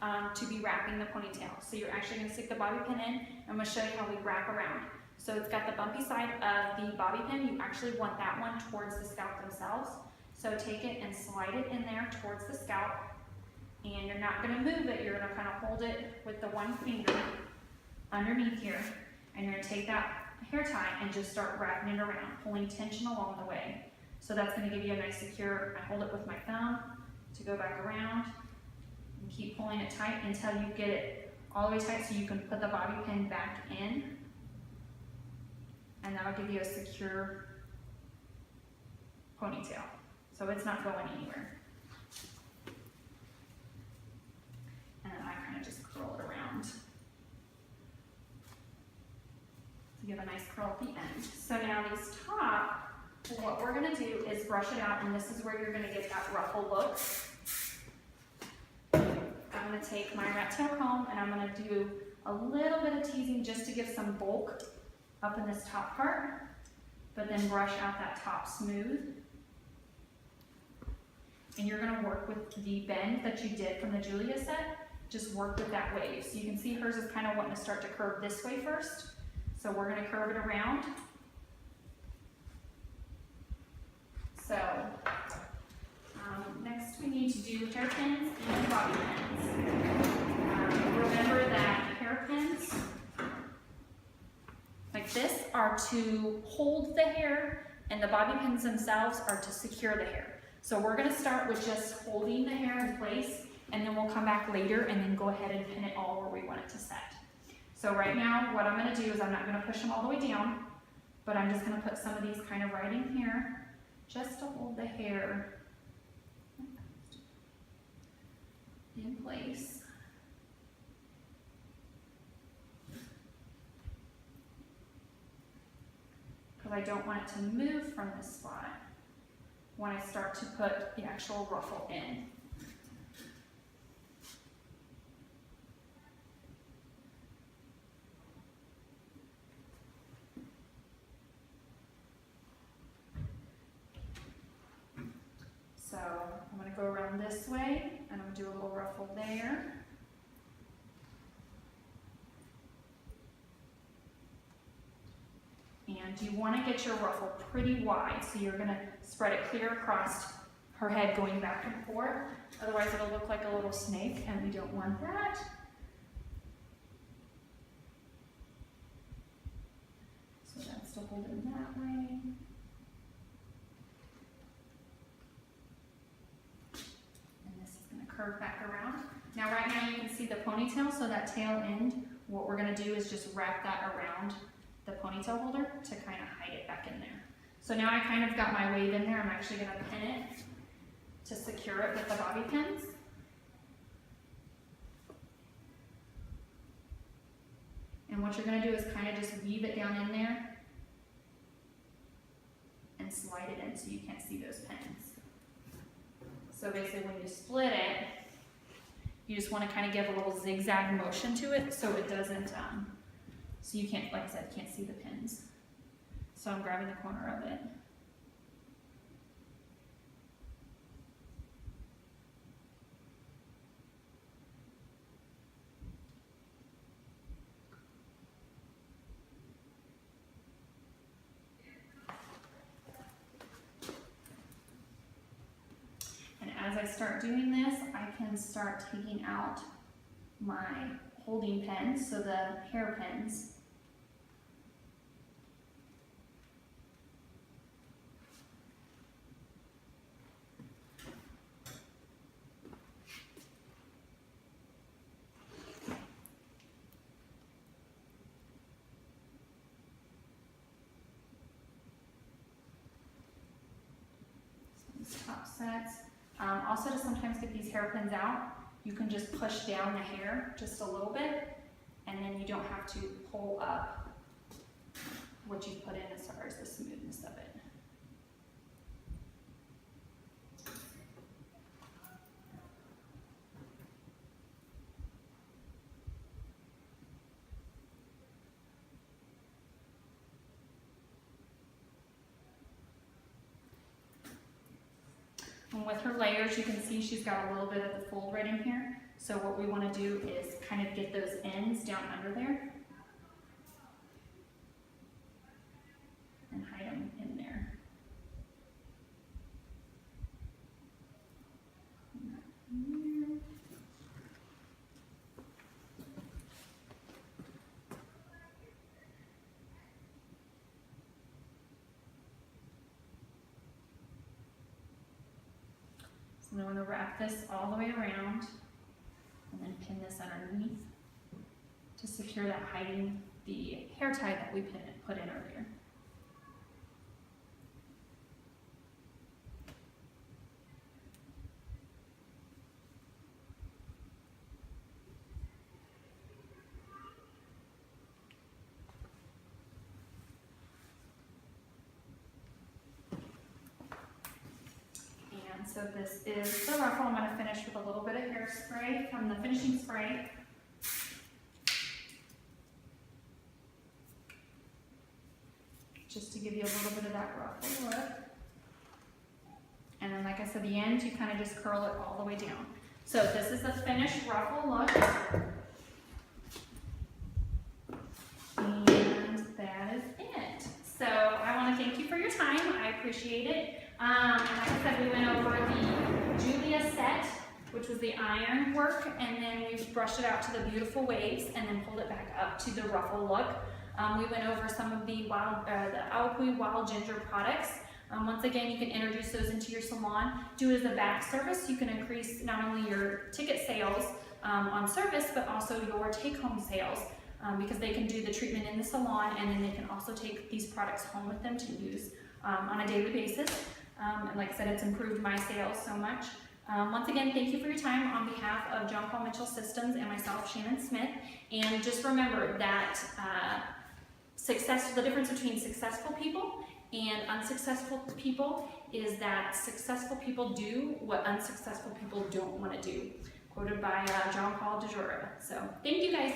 to be wrapping the ponytail. So you're actually going to stick the bobby pin in. I'm going to show you how we wrap around. So it's got the bumpy side of the bobby pin. You actually want that one towards the scalp themselves. So take it and slide it in there towards the scalp. And you're not going to move it. You're going to kind of hold it with the one finger underneath here. And you're going to take that hair tie and just start wrapping it around, pulling tension along the way. So that's going to give you a nice secure, I hold it with my thumb to go back around. And keep pulling it tight until you get it all the way tight so you can put the bobby pin back in. And that'll give you a secure ponytail. So it's not going anywhere. And then I kind of just curl it around. So you have a nice curl at the end. So now these top, what we're going to do is brush it out, and this is where you're going to get that ruffle look. I'm going to take my rat tail comb and I'm going to do a little bit of teasing just to give some bulk up in this top part, but then brush out that top smooth. And you're going to work with the bend that you did from the Julia set. Just work with that wave. So you can see hers is kind of wanting to start to curve this way first. So we're going to curve it around. So next we need to do hairpins and bobby pins. Remember that hairpins like this are to hold the hair, and the bobby pins themselves are to secure the hair. So we're going to start with just holding the hair in place, and then we'll come back later and then go ahead and pin it all where we want it to set. So right now what I'm going to do is I'm not going to push them all the way down, but I'm just going to put some of these kind of right in here just to hold the hair in place. Because I don't want it to move from this spot when I start to put the actual ruffle in. So I'm going to go around this way, and I'm going to do a little ruffle there. And you want to get your ruffle pretty wide, so you're going to spread it clear across her head going back and forth. Otherwise it'll look like a little snake, and we don't want that. So that's to hold it that way. Curve back around. Now right now you can see the ponytail, so that tail end, what we're going to do is just wrap that around the ponytail holder to kind of hide it back in there. So now I kind of got my wave in there. I'm actually going to pin it to secure it with the bobby pins. And what you're going to do is kind of just weave it down in there and slide it in so you can't see those pins. So basically when you split it, you just want to kind of give a little zigzag motion to it so it doesn't, so you can't, like I said, can't see the pins. So I'm grabbing the corner of it. As I start doing this, I can start taking out my holding pins, so the hairpins. These top sets. Also, to sometimes get these hairpins out, you can just push down the hair just a little bit, and then you don't have to pull up what you put in as far as the smoothness of it. And with her layers, you can see she's got a little bit of the fold right in here. So what we want to do is kind of get those ends down under there and hide them in there. So then we're going to wrap this all the way around and then pin this underneath to secure that, hiding the hair tie that we put in earlier. So this is the ruffle. I'm going to finish with a little bit of hairspray from the finishing spray. Just to give you a little bit of that ruffle look. And then, like I said, the end, you kind of just curl it all the way down. So this is the finished ruffle look. And that is it. So I want to thank you for your time. I appreciate it. And like I said, we went over the Julia set, which was the iron work, and then we brushed it out to the beautiful waves and then pulled it back up to the ruffle look. We went over some of the Awapuhi Wild Ginger products. Once again, you can introduce those into your salon. Do it as a back service. You can increase not only your ticket sales on service, but also your take-home sales because they can do the treatment in the salon, and then they can also take these products home with them to use on a daily basis. And like I said, it's improved my sales so much. Once again, thank you for your time on behalf of John Paul Mitchell Systems and myself, Shannon Smith. And just remember that the difference between successful people and unsuccessful people is that successful people do what unsuccessful people don't want to do. Quoted by John Paul DeJoria. So thank you guys.